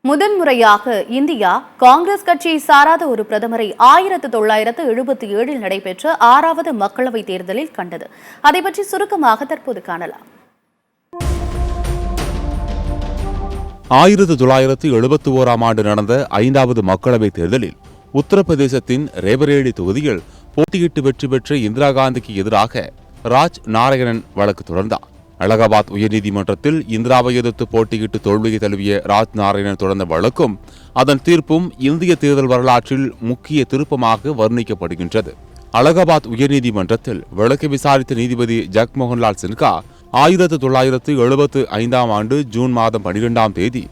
முதன்முறையாக இந்தியா காங்கிரஸ் கட்சியை சாராத ஒரு பிரதமரை 1977 நடைபெற்ற 6வது மக்களவைத் தேர்தலில் கண்டது. அதை பற்றி சுருக்கமாக தற்போது காணலாம். 1971ஆம் ஆண்டு நடந்த 5வது மக்களவைத் தேர்தலில் உத்தரப்பிரதேசத்தின் ரேபரேலி தொகுதியில் போட்டியிட்டு வெற்றி பெற்ற இந்திரா காந்திக்கு எதிராக ராஜ் நாராயணன் வழக்கு தொடர்ந்தார். அலகாபாத் உயர்நீதிமன்றத்தில் இந்திராவை எதிர்த்து போட்டியிட்டு தோல்வியை தழுவிய ராஜ் நாராயணன் தொடர்ந்த வழக்கும் அதன் தீர்ப்பும் இந்திய தேர்தல் வரலாற்றில் முக்கிய திருப்பமாக வர்ணிக்கப்படுகின்றது. அலகாபாத் உயர்நீதிமன்றத்தில் வழக்கை விசாரித்த நீதிபதி ஜக்மோகன்லால் சின்ஹா 1975ஆம் ஆண்டு ஜூன் மாதம் 12ஆம் தேதி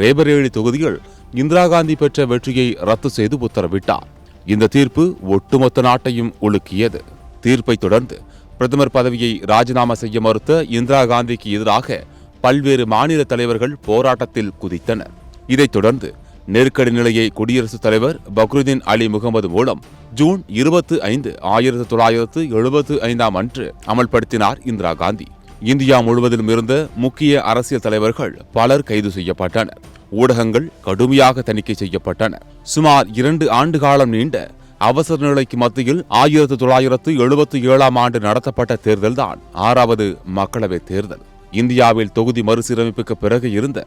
ரேபரேலி தொகுதியில் இந்திரா காந்தி பெற்ற வெற்றியை ரத்து செய்து உத்தரவிட்டார். இந்த தீர்ப்பு ஒட்டுமொத்த நாட்டையும் உலுக்கியது. தீர்ப்பை தொடர்ந்து பிரதமர் பதவியை ராஜினாமா செய்ய மறுத்த இந்திரா காந்திக்கு எதிராக பல்வேறு மாநில தலைவர்கள் போராட்டத்தில் குதித்தனர். இதைத் தொடர்ந்து நெருக்கடி நிலையை குடியரசுத் தலைவர் பக்ருதீன் அலி முகமது மூலம் ஜூன் 25, 1975ஆம் அன்று அமல்படுத்தினார் இந்திரா காந்தி. இந்தியா முழுவதிலும் இருந்த முக்கிய அரசியல் தலைவர்கள் பலர் கைது செய்யப்பட்டனர். ஊடகங்கள் கடுமையாக தணிக்கை செய்யப்பட்டன. சுமார் 2 ஆண்டு காலம் நீண்ட அவசர நிலைக்கு மத்தியில் 1977ஆம் ஆண்டு நடத்தப்பட்ட தேர்தல்தான் 6வது மக்களவைத் தேர்தல். இந்தியாவில் தொகுதி மறுசீரமைப்புக்கு பிறகு இருந்த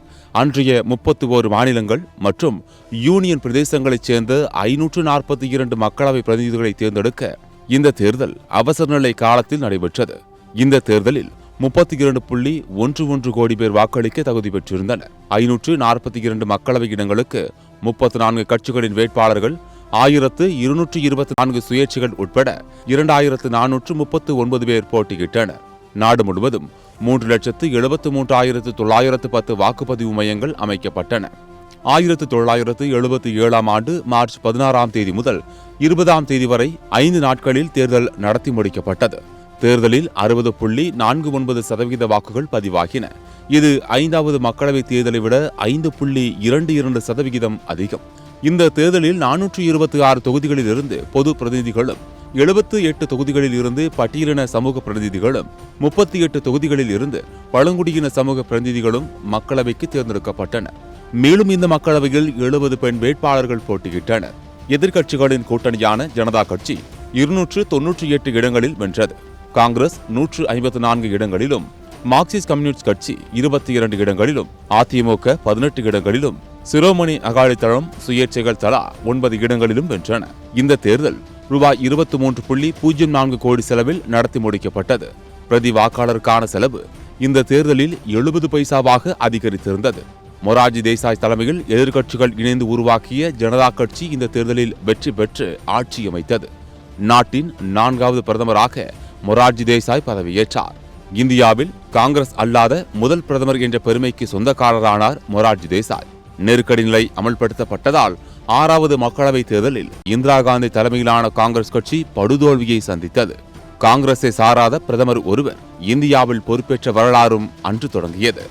அன்றைய 31 மாநிலங்கள் மற்றும் யூனியன் பிரதேசங்களைச் சேர்ந்த 542 மக்களவை பிரதிநிதிகளை தேர்ந்தெடுக்க இந்த தேர்தல் அவசர நிலை காலத்தில் நடைபெற்றது. இந்த தேர்தலில் 32.11 கோடி பேர் வாக்களிக்க தகுதி பெற்றிருந்தனர். 542 மக்களவை இடங்களுக்கு 34 கட்சிகளின் வேட்பாளர்கள், 1224 சுயேட்சைகள் உட்பட 2439 பேர் போட்டியிட்டனர். நாடு முழுவதும் 3,73,910 வாக்குப்பதிவு மையங்கள் அமைக்கப்பட்டன. 1977ஆம் ஆண்டு மார்ச் 16ஆம் தேதி முதல் 20ஆம் தேதி வரை 5 நாட்களில் தேர்தல் நடத்தி முடிக்கப்பட்டது. தேர்தலில் 60.49% வாக்குகள் பதிவாகின. இது 5வது மக்களவைத் தேர்தலை விட 5.22% அதிகம். இந்த தேர்தலில் 426 தொகுதிகளில் இருந்து பொது பிரதிநிதிகளும், 78 தொகுதிகளில் இருந்து பட்டியலின சமூக பிரதிநிதிகளும், 38 தொகுதிகளில் இருந்து பழங்குடியின சமூக பிரதிநிதிகளும் மக்களவைக்கு தேர்ந்தெடுக்கப்பட்டனர். மேலும் இந்த மக்களவையில் 70 பெண் வேட்பாளர்கள் போட்டியிட்டனர். எதிர்க்கட்சிகளின் கூட்டணியான ஜனதா கட்சி 298 இடங்களில் வென்றது. காங்கிரஸ் 154 இடங்களிலும், மார்க்சிஸ்ட் கம்யூனிஸ்ட் கட்சி 22 இடங்களிலும், அதிமுக 18 இடங்களிலும், சிரோமணி அகாலிதளம் சுயேட்சைகள் தலா 9 இடங்களிலும் வென்றன. இந்த தேர்தல் ரூபாய் 23.04 கோடி செலவில் நடத்தி முடிக்கப்பட்டது. பிரதி வாக்காளருக்கான செலவு இந்த தேர்தலில் 70 பைசாவாக அதிகரித்திருந்தது. மொரார்ஜி தேசாய் தலைமையில் எதிர்க்கட்சிகள் இணைந்து உருவாக்கிய ஜனதா கட்சி இந்த தேர்தலில் வெற்றி பெற்று ஆட்சி அமைத்தது. நாட்டின் 4வது பிரதமராக மொரார்ஜி தேசாய் பதவியேற்றார். இந்தியாவில் காங்கிரஸ் அல்லாத முதல் பிரதமர் என்ற பெருமைக்கு சொந்தக்காரரானார் மொரார்ஜி தேசாய். நெருக்கடி நிலை அமல்படுத்தப்பட்டதால் 6வது மக்களவைத் தேர்தலில் இந்திரா காந்தி தலைமையிலான காங்கிரஸ் கட்சி படுதோல்வியை சந்தித்தது. காங்கிரஸை சாராத பிரதமர் ஒருவர் இந்தியாவில் பொறுப்பேற்ற வரலாறும் அன்று தொடங்கியது.